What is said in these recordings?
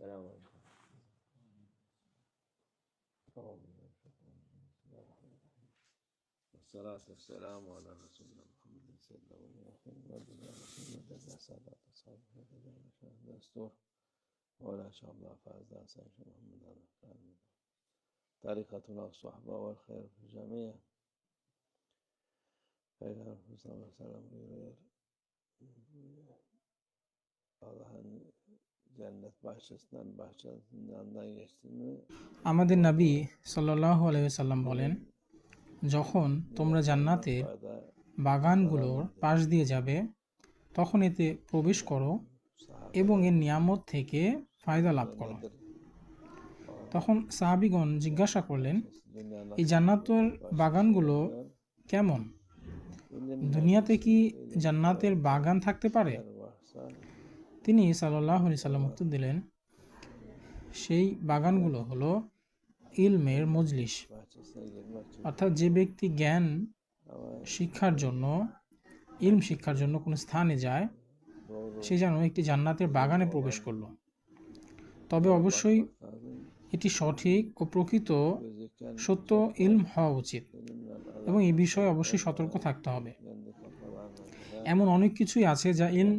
السلام عليكم. والصلاة والسلام على رسولنا محمد سيدنا محمد سادات أصحابه دستور ولا شاء الله فاز سيد محمد طريقتنا الصحبة والخير في الجميع خير صلى الله عليه وسلم Allah'ın cennet bahçesinden geçtin mi? আমাদের নবী সাল্লাল্লাহু আলাইহি ওয়াসাল্লাম বলেন, যখন তোমরা জান্নাতের বাগানগুলোর পাশ দিয়ে যাবে তখন এতে প্রবেশ করো এবং এর নিয়ামত থেকে ফায়দা লাভ করো। তখন সাহাবীগণ জিজ্ঞাসা করলেন, এই জান্নাতের বাগানগুলো কেমন? দুনিয়াতে কি জান্নাতের বাগান থাকতে পারে? তিনি সাল্লাল্লাহু আলাইহি সাল্লাম উত্তর দিলেন, সেই বাগানগুলো হলো ইলমের মজলিস, অর্থাৎ যে ব্যক্তি জ্ঞান শিক্ষার জন্য ইলম শিক্ষার জন্য কোনো স্থানে যায় সে যেন একটি জান্নাতের বাগানে প্রবেশ করলো। তবে অবশ্যই এটি সঠিক ও প্রকৃত সত্য ইলম হওয়া উচিত এবং এই বিষয়ে অবশ্যই সতর্ক থাকতে হবে। এমন অনেক কিছুই আছে যা ইলম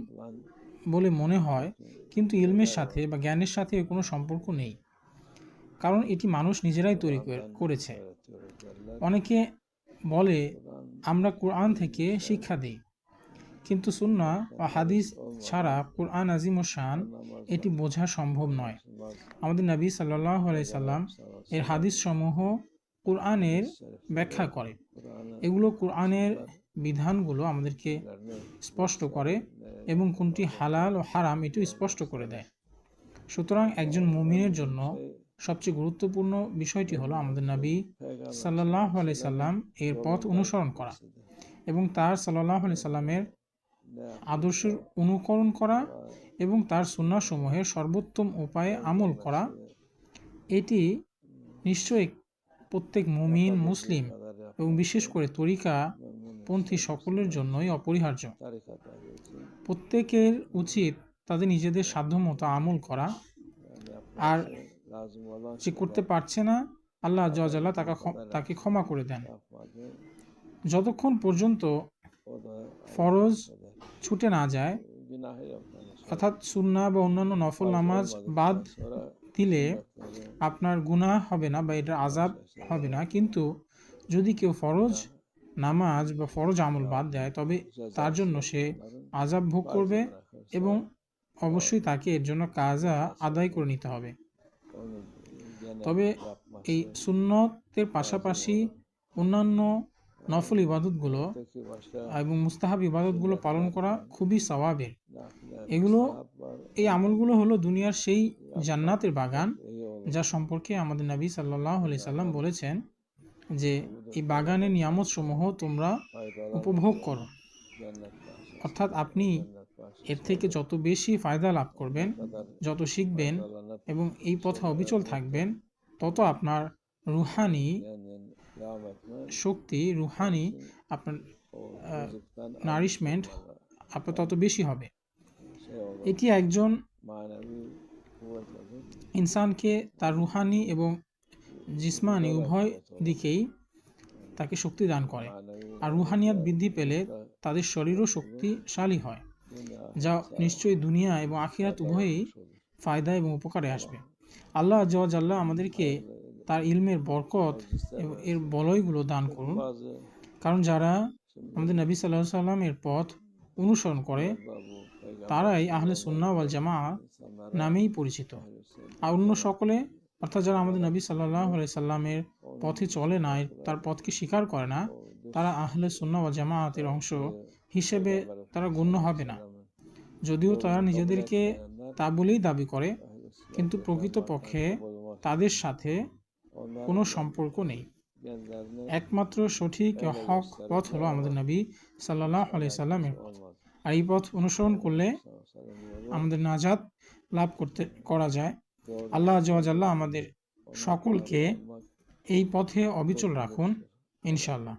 বলে মনে হয় কিন্তু ইলমের সাথে বা জ্ঞানের সাথে কোনো সম্পর্ক নেই, কারণ এটি মানুষ নিজেরাই তৈরি করেছে। অনেকে বলে আমরা কোরআন থেকে শিক্ষা দিই, কিন্তু সুন্নাহ বা হাদিস ছাড়া কোরআন আজিম ও শান এটি বোঝা সম্ভব নয়। আমাদের নবী সাল্লাল্লাহু আলাইহি সাল্লাম এর হাদিস সমূহ কোরআনের ব্যাখ্যা করে, এগুলো কোরআনের বিধানগুলো আমাদেরকে স্পষ্ট করে এবং কোনটি হালাল ও হারাম এটিও স্পষ্ট করে দেয়। সুতরাং একজন মুমিনের জন্য সবচেয়ে গুরুত্বপূর্ণ বিষয়টি হলো আমাদের নবী সাল্লাল্লাহু আলাইহি সাল্লাম এর পথ অনুসরণ করা এবং তার সাল্লাল্লাহু আলাইহি সাল্লামের আদর্শের অনুকরণ করা এবং তার সুন্নাহ সমূহের সর্বোত্তম উপায়ে আমল করা। এটি নিশ্চয়ই প্রত্যেক মুমিন মুসলিম এবং বিশেষ করে তরিকা পন্থী সকলের জন্যই অপরিহার্য। প্রত্যেকের উচিত তাদের নিজেদের সাধ্যমতো আমল করা, আর যে করতে পারছে না আল্লাহ আযজা ওয়া জাল্লা তাকে ক্ষমা করে দেন। যতক্ষণ পর্যন্ত ফরজ ছুটে না যায়, অর্থাৎ সুন্নাহ বা অন্যান্য নফল নামাজ বাদ দিলে আপনার গুনাহ হবে না বা এটার আযাব হবে না, কিন্তু যদি কেউ ফরজ নামাজ বা ফরজ আমল বাদ দেয় তবে তার জন্য সে আযাব ভোগ করবে এবং অবশ্যই তাকে এর জন্য কাজা আদায় করে নিতে হবে। তবে এই সুন্নতের পাশাপাশি অন্যান্য নফল ইবাদতগুলো এবং মুস্তাহাব ইবাদতগুলো পালন করা খুবই সওয়াবের। এই আমলগুলো হলো দুনিয়ার সেই জান্নাতের বাগান যা সম্পর্কে আমাদের নবী সাল্লাল্লাহু আলাইহি সাল্লাম বলেছেন যে এই বাগানের নিয়ামত সমূহ তোমরা উপভোগ করো, অর্থাৎ আপনি এর থেকে যত বেশি ফায়দা লাভ করবেন, যত শিখবেন এবং এই পথে অবিচল থাকবেন, তত আপনার রুহানি শক্তি, রুহানি আপনার নারিশমেন্ট আপনার তত বেশি হবে। এটি একজন ইনসানকে তার রুহানি এবং জিসমানি উভয় দিকেই তাকে শক্তি দান করে, আর রুহানিয়াত বৃদ্ধি পেলে তাদের শরীরও শক্তিশালী হয়, যা নিশ্চয়ই দুনিয়া এবং আখিরাত উভয়ই ফায়দা এবং উপকারে আসবে। আল্লাহ আযজা ওয়া জাল্লা আমাদেরকে তার ইলমের বরকত এর বলয়গুলো দান করুন, কারণ যারা আমাদের নবী সাল্লাল্লাহু আলাইহি সাল্লাম এর পথ অনুসরণ করে তারাই আহলে সুন্নাহ ওয়াল জামাআহ নামেই পরিচিত। আর অন্য সকলে, অর্থাৎ যারা আমাদের নবী সাল্লাল্লাহু আলাইহি সাল্লামের পথে চলে না, তার পথকে স্বীকার করে না, তারা আহলে সুন্নাহ ওয়াল জামাআতের অংশ হিসেবে তারা গণ্য হবে না, যদিও তারা নিজেদেরকে তা বলেই দাবি করে, কিন্তু প্রকৃতপক্ষে তাদের সাথে কোনো সম্পর্ক নেই। একমাত্র সঠিক ও হক পথ হলো আমাদের নবী সাল্লাল্লাহু আলাইহি সাল্লামের পথ, আর এই পথ অনুসরণ করলে আমাদের নাজাত লাভ করা যায়। আল্লাহ আযজা ওয়া জাল্লা আমাদের সকলকে এই পথে অবিচল রাখুন ইনশাআল্লাহ।